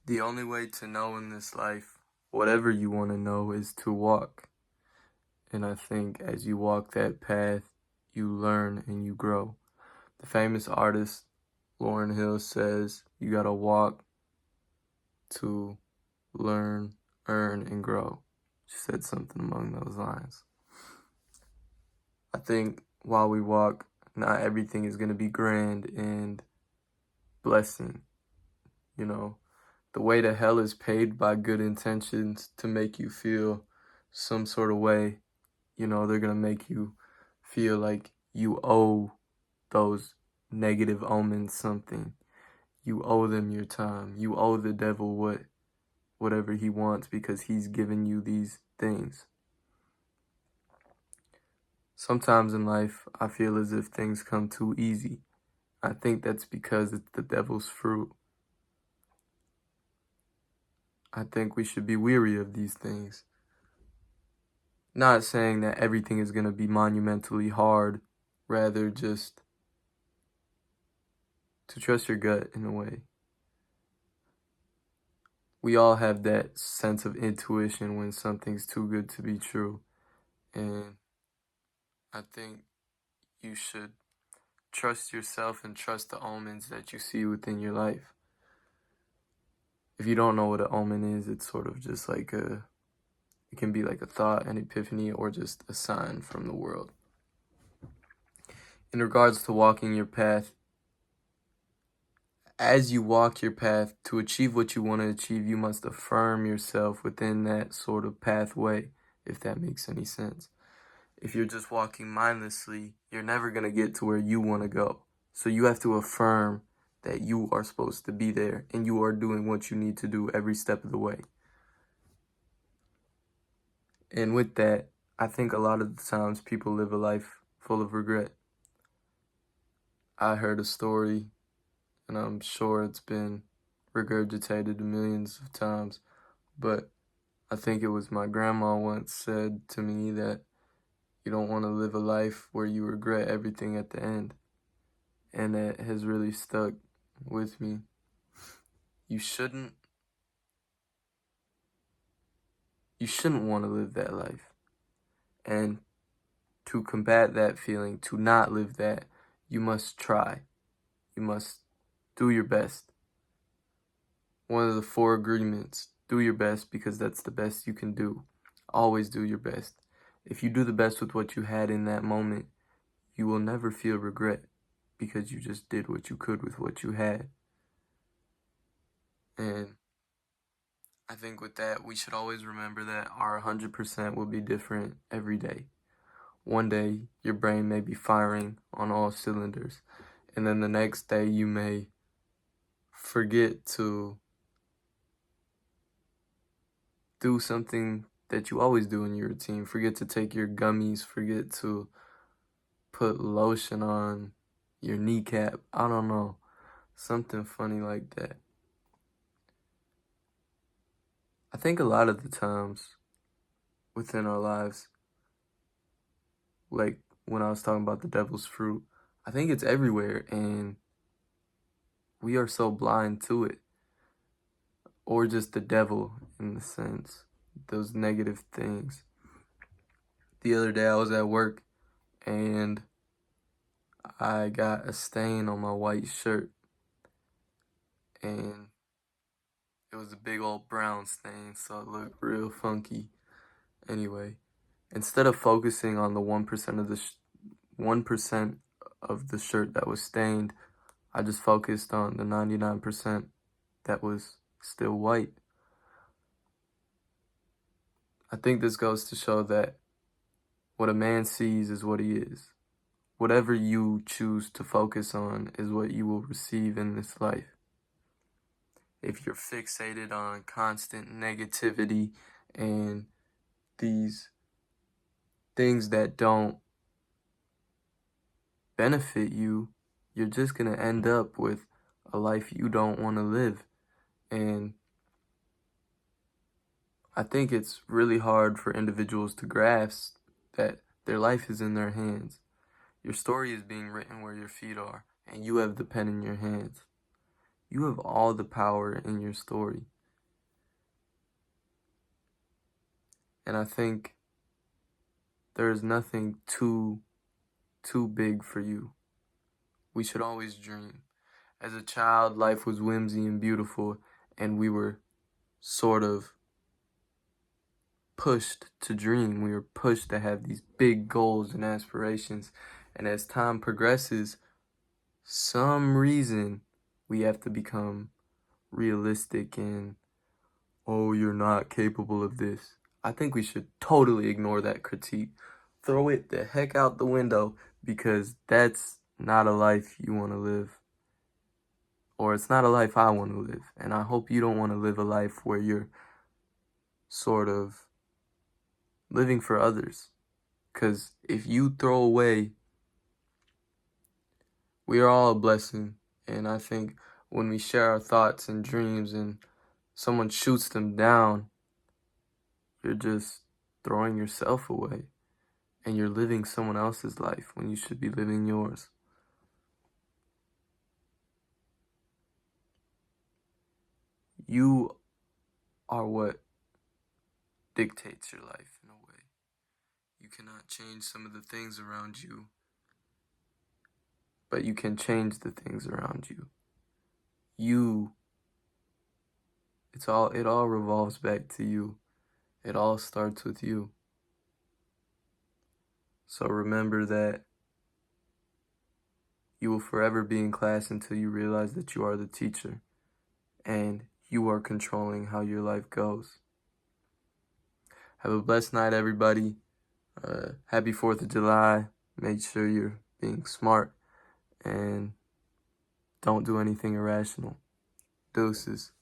The only way to know in this life, whatever you want to know, is to walk. And I think as you walk that path, you learn and you grow. The famous artist Lauryn Hill says you gotta walk to learn, earn, and grow. She said something along those lines. I think while we walk, not everything is gonna be grand and blessing. You know, the way to hell is paved by good intentions to make you feel some sort of way. They're gonna make you feel like you owe those negative omens something. You owe them your time. You owe the devil whatever he wants because he's given you these things. Sometimes in life, I feel as if things come too easy. I think that's because it's the devil's fruit. I think we should be weary of these things. Not saying that everything is going to be monumentally hard, rather just to trust your gut in a way. We all have that sense of intuition when something's too good to be true. And I think you should trust yourself and trust the omens that you see within your life. If you don't know what an omen is, it's sort of just like it can be like a thought, an epiphany, or just a sign from the world. In regards to walking your path, as you walk your path to achieve what you want to achieve, you must affirm yourself within that sort of pathway, if that makes any sense. If you're just walking mindlessly, you're never going to get to where you want to go. So you have to affirm that you are supposed to be there and you are doing what you need to do every step of the way. And with that, I think a lot of the times people live a life full of regret. I heard a story, and I'm sure it's been regurgitated millions of times, but I think it was my grandma once said to me that you don't want to live a life where you regret everything at the end. And that has really stuck with me. You shouldn't want to live that life. And to combat that feeling, to not live that, you must try. You must do your best. One of the 4 agreements, do your best because that's the best you can do. Always do your best. If you do the best with what you had in that moment, you will never feel regret because you just did what you could with what you had. And I think with that, we should always remember that our 100% will be different every day. One day, your brain may be firing on all cylinders, and then the next day you may forget to do something that you always do in your routine. Forget to take your gummies, forget to put lotion on your kneecap. I don't know, something funny like that. I think a lot of the times within our lives, like when I was talking about the devil's fruit, I think it's everywhere and we are so blind to it. Or just the devil in the sense, those negative things. The other day I was at work and I got a stain on my white shirt. And it was a big old brown stain, so it looked real funky. Anyway, instead of focusing on the 1% of the 1% of the shirt that was stained, I just focused on the 99% that was still white. I think this goes to show that what a man sees is what he is. Whatever you choose to focus on is what you will receive in this life. If you're fixated on constant negativity and these things that don't benefit you, you're just going to end up with a life you don't want to live. And I think it's really hard for individuals to grasp that their life is in their hands. Your story is being written where your feet are, and you have the pen in your hands. You have all the power in your story. And I think there is nothing too big for you. We should always dream. As a child, life was whimsy and beautiful, and we were sort of pushed to dream. We were pushed to have these big goals and aspirations. And as time progresses, some reason we have to become realistic and, oh, you're not capable of this. I think we should totally ignore that critique. Throw it the heck out the window, because that's not a life you want to live. Or it's not a life I want to live. And I hope you don't want to live a life where you're sort of living for others. Because if you throw away, we are all a blessing. And I think when we share our thoughts and dreams and someone shoots them down, you're just throwing yourself away. And you're living someone else's life when you should be living yours. You are what dictates your life in a way. You cannot change some of the things around you, but you can change the things around you. It all revolves back to you. It all starts with you. So remember that you will forever be in class until you realize that you are the teacher and you are controlling how your life goes. Have a blessed night, everybody. Happy 4th of July. Make sure you're being smart and don't do anything irrational. Deuces.